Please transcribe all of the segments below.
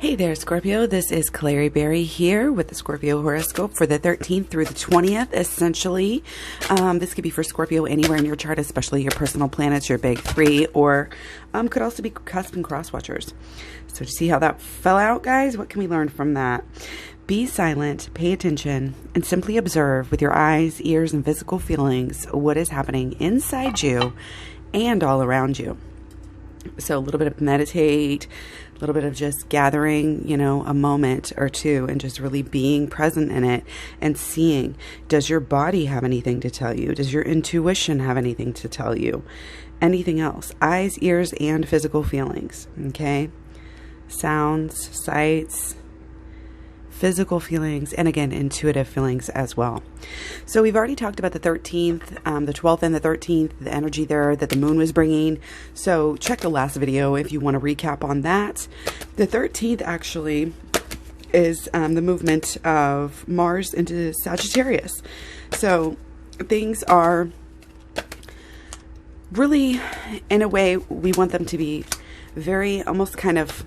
Hey there, Scorpio. This is Klaireeberry here with the Scorpio horoscope for the 13th through the 20th, essentially. This could be for Scorpio anywhere in your chart, especially your personal planets, your big three, or could also be cusp and cross watchers. So to see how that fell out, guys, what can we learn from that? Be silent, pay attention, and simply observe with your eyes, ears, and physical feelings what is happening inside you and all around you. So a little bit of meditate, a little bit of just gathering, a moment or two and just really being present in it and seeing, does your body have anything to tell you? Does your intuition have anything to tell you? Anything else? Eyes, ears, and physical feelings, okay? Sounds, sights, physical feelings, and again, intuitive feelings as well. So we've already talked about the 13th, the 12th and the 13th, the energy there that the moon was bringing. So check the last video if you want to recap on that. The 13th actually is the movement of Mars into Sagittarius. So things are really, in a way, we want them to be very almost kind of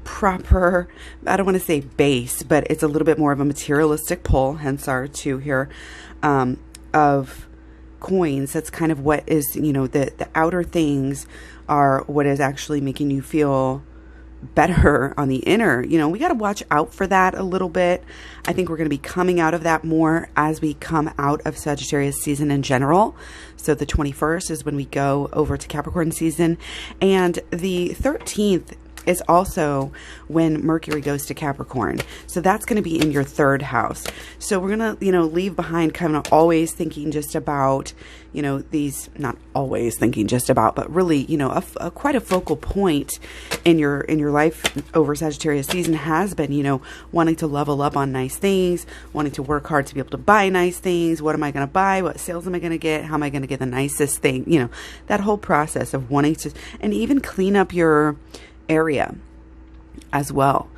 proper. I don't want to say base, but it's a little bit more of a materialistic pull, hence our two here of coins. That's kind of what is, the outer things are what is actually making you feel better on the inner. We got to watch out for that a little bit. I think we're going to be coming out of that more as we come out of Sagittarius season in general. So the 21st is when we go over to Capricorn season, and the 13th is also when Mercury goes to Capricorn. So that's going to be in your third house. So we're going to, leave behind kind of always thinking just about, these, not always thinking just about, but really, quite a focal point in your life over Sagittarius season has been, wanting to level up on nice things, wanting to work hard to be able to buy nice things. What am I going to buy? What sales am I going to get? How am I going to get the nicest thing? That whole process of wanting to, and even clean up your area as well.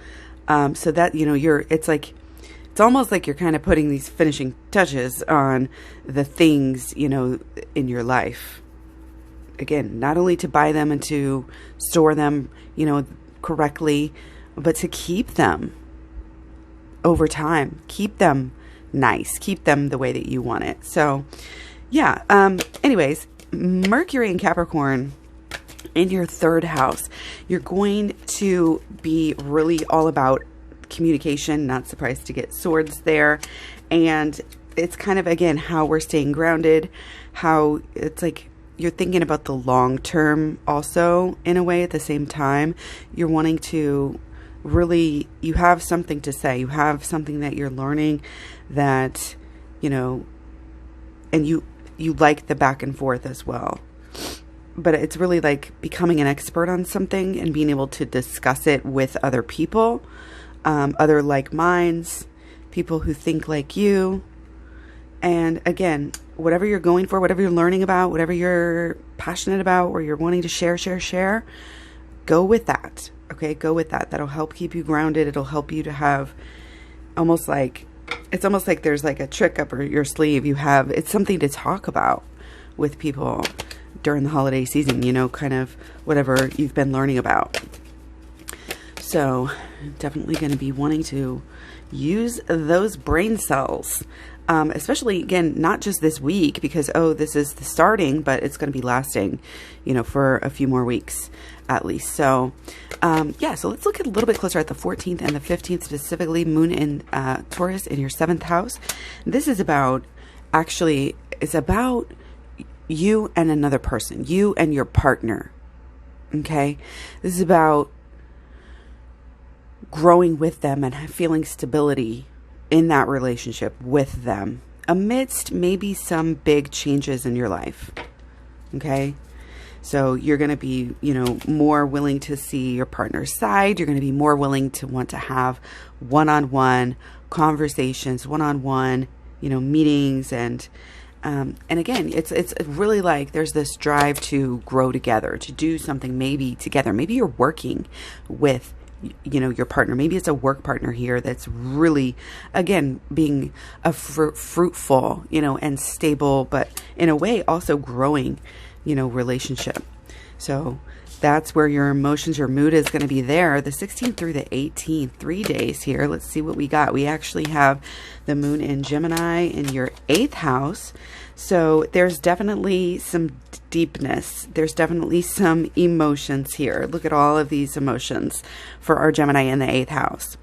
So that, it's almost like you're kind of putting these finishing touches on the things, in your life. Again, not only to buy them and to store them, correctly, but to keep them over time, keep them nice, keep them the way that you want it. So yeah. Anyways, Mercury and Capricorn in your third house, you're going to be really all about communication. Not surprised to get swords there. And it's kind of, again, how we're staying grounded, how it's like you're thinking about the long term also in a way at the same time. You're wanting to really, you have something to say. You have something that you're learning that, and you like the back and forth as well. But it's really like becoming an expert on something and being able to discuss it with other people, other like minds, people who think like you. And again, whatever you're going for, whatever you're learning about, whatever you're passionate about, or you're wanting to share, go with that. Okay, go with that. That'll help keep you grounded. It'll help you to have it's almost like there's like a trick up your sleeve. It's something to talk about with people during the holiday season, kind of whatever you've been learning about. So definitely going to be wanting to use those brain cells, especially, again, not just this week because, this is the starting, but it's going to be lasting, for a few more weeks at least. So, so let's look at a little bit closer at the 14th and the 15th, specifically moon in Taurus in your 7th house. This is about, it's about you and another person, you and your partner. Okay. This is about growing with them and feeling stability in that relationship with them amidst maybe some big changes in your life. Okay. So you're going to be, more willing to see your partner's side. You're going to be more willing to want to have one-on-one conversations, one-on-one, meetings, and again, it's really like there's this drive to grow together, to do something maybe together. Maybe you're working with, your partner. Maybe it's a work partner here that's really, again, being a fruitful, and stable, but in a way also growing, relationship. So That's where your emotions, your mood is going to be there. The 16th through the 18th, 3 days here. Let's see what we got. We actually have the moon in Gemini in your 8th house. So there's definitely some deepness. There's definitely some emotions here. Look at all of these emotions for our Gemini in the 8th house,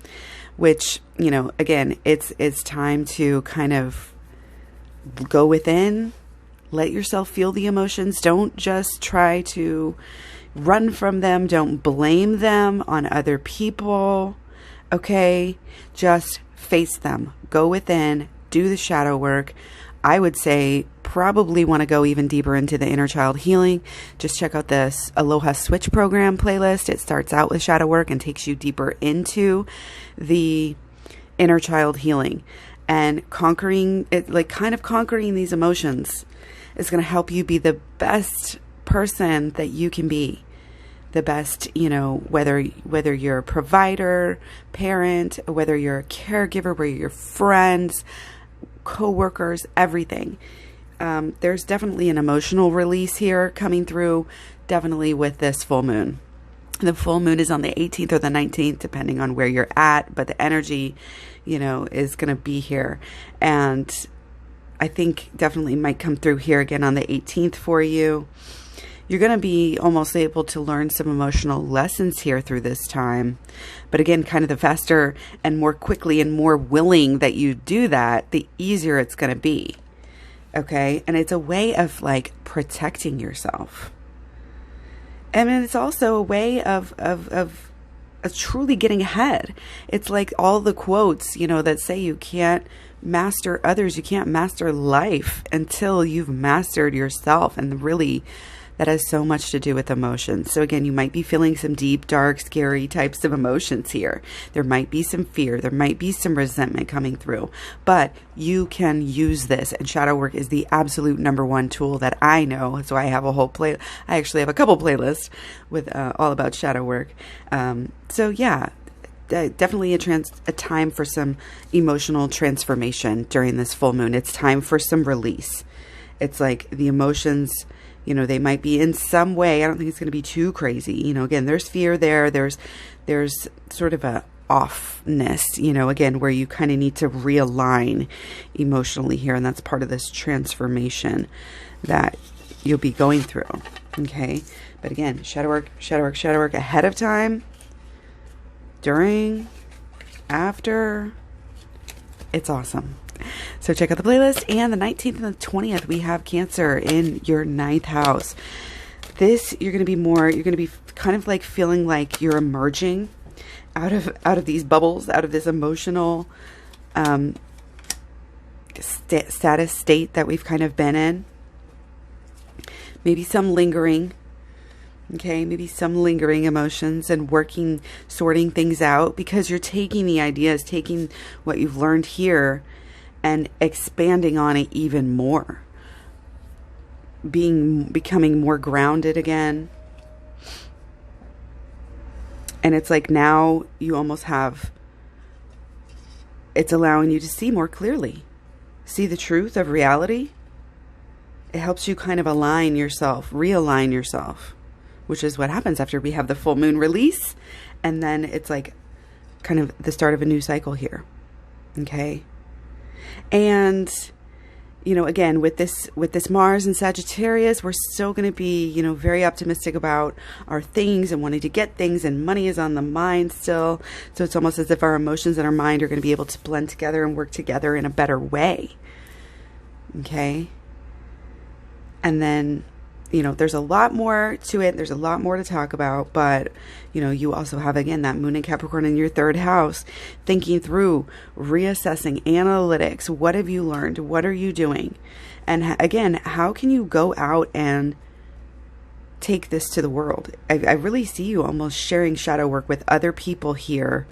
which, you know, again, it's time to kind of go within, let yourself feel the emotions. Don't just try to run from them. Don't blame them on other people. Okay? Just face them. Go within. Do the shadow work. I would say probably want to go even deeper into the inner child healing. Just check out this Aloha Switch program playlist. It starts out with shadow work and takes you deeper into the inner child healing and conquering it, like kind of conquering these emotions is going to help you be the best person that you can be. The best, you know, whether you're a provider, parent, whether you're a caregiver, whether you're friends, co-workers, everything. There's definitely an emotional release here coming through, definitely with this full moon. The full moon is on the 18th or the 19th, depending on where you're at, but the energy, you know, is going to be here. And I think definitely might come through here again on the 18th for you. You're going to be almost able to learn some emotional lessons here through this time. But again, kind of the faster and more quickly and more willing that you do that, the easier it's going to be. Okay? And it's a way of like protecting yourself. And it's also a way of truly getting ahead. It's like all the quotes, you know, that say you can't master others, you can't master life until you've mastered yourself. And really, that has so much to do with emotions. So again, you might be feeling some deep, dark, scary types of emotions here. There might be some fear. There might be some resentment coming through. But you can use this. And shadow work is the absolute #1 tool that I know. So I have a whole I actually have a couple playlists with all about shadow work. So yeah, definitely a time for some emotional transformation during this full moon. It's time for some release. It's like the emotions, you know, they might be in some way. I don't think it's going to be too crazy. You know, again, there's fear there. There's sort of a offness, you know, again, where you kind of need to realign emotionally here. And that's part of this transformation that you'll be going through. Okay. But again, shadow work ahead of time, during, after. It's awesome. So check out the playlist. And the 19th and the 20th, we have Cancer in your 9th house. This, you're going to be kind of like feeling like you're emerging out of these bubbles, out of this emotional status state that we've kind of been in. Maybe some lingering, okay, maybe some lingering emotions and sorting things out, because you're taking the ideas, taking what you've learned here and expanding on it even more. Becoming more grounded again. And it's like now you almost have, it's allowing you to see more clearly. See the truth of reality. It helps you kind of realign yourself, which is what happens after we have the full moon release. And then it's like kind of the start of a new cycle here. Okay. And, you know, again, with this Mars and Sagittarius, we're still going to be, you know, very optimistic about our things and wanting to get things, and money is on the mind still. So it's almost as if our emotions and our mind are going to be able to blend together and work together in a better way. Okay. And then, you know, there's a lot more to it. There's a lot more to talk about, but, you know, you also have, again, that moon in Capricorn in your 3rd house, thinking through, reassessing, analytics. What have you learned? What are you doing? And again, how can you go out and take this to the world? I really see you almost sharing shadow work with other people here,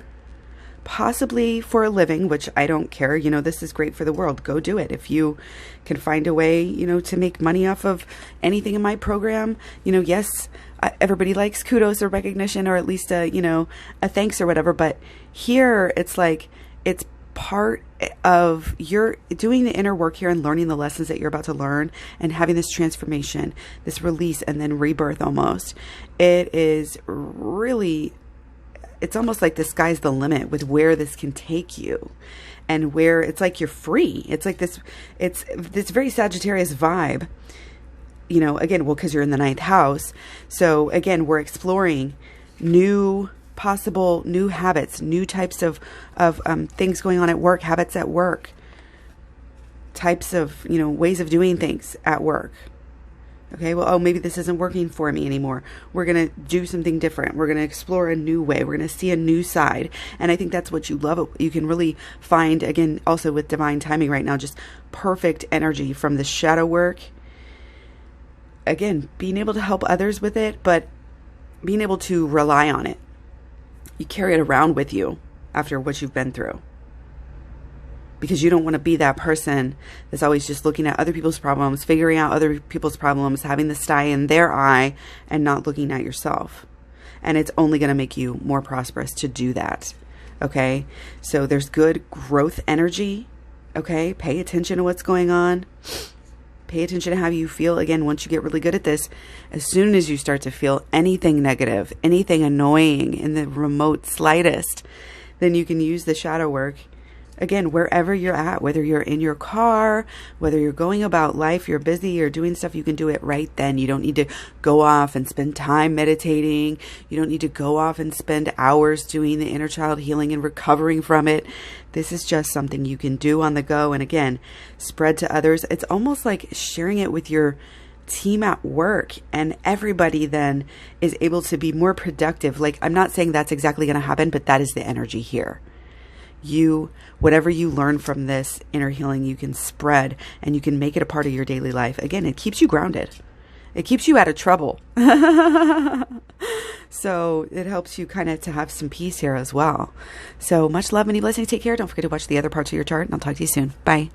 possibly for a living, which I don't care. You know, this is great for the world. Go do it. If you can find a way, you know, to make money off of anything in my program, you know, yes, everybody likes kudos or recognition, or at least a thanks or whatever. But here it's like, it's part of your doing the inner work here and learning the lessons that you're about to learn and having this transformation, this release, and then rebirth almost. It is really, it's almost like the sky's the limit with where this can take you and where it's like you're free. It's like it's this very Sagittarius vibe, you know, again, well, because you're in the 9th house. So again, we're exploring possible new habits, new types of things going on at work, habits at work, types of, you know, ways of doing things at work. Okay, well, oh, maybe this isn't working for me anymore. We're going to do something different. We're going to explore a new way. We're going to see a new side. And I think that's what you love. You can really find, again, also with divine timing right now, just perfect energy from the shadow work. Again, being able to help others with it, but being able to rely on it. You carry it around with you after what you've been through. Because you don't want to be that person that's always just looking at other people's problems, figuring out other people's problems, having the sty in their eye, and not looking at yourself. And it's only going to make you more prosperous to do that. Okay? So there's good growth energy. Okay? Pay attention to what's going on. Pay attention to how you feel. Again, once you get really good at this, as soon as you start to feel anything negative, anything annoying in the remote slightest, then you can use the shadow work. Again, wherever you're at, whether you're in your car, whether you're going about life, you're busy or doing stuff, you can do it right then. You don't need to go off and spend time meditating. You don't need to go off and spend hours doing the inner child healing and recovering from it. This is just something you can do on the go. And again, spread to others. It's almost like sharing it with your team at work, and everybody then is able to be more productive. Like, I'm not saying that's exactly going to happen, but that is the energy here. Whatever you learn from this inner healing, you can spread and you can make it a part of your daily life. Again, it keeps you grounded. It keeps you out of trouble. So it helps you kind of to have some peace here as well. So much love, many blessings. Take care. Don't forget to watch the other parts of your chart, and I'll talk to you soon. Bye.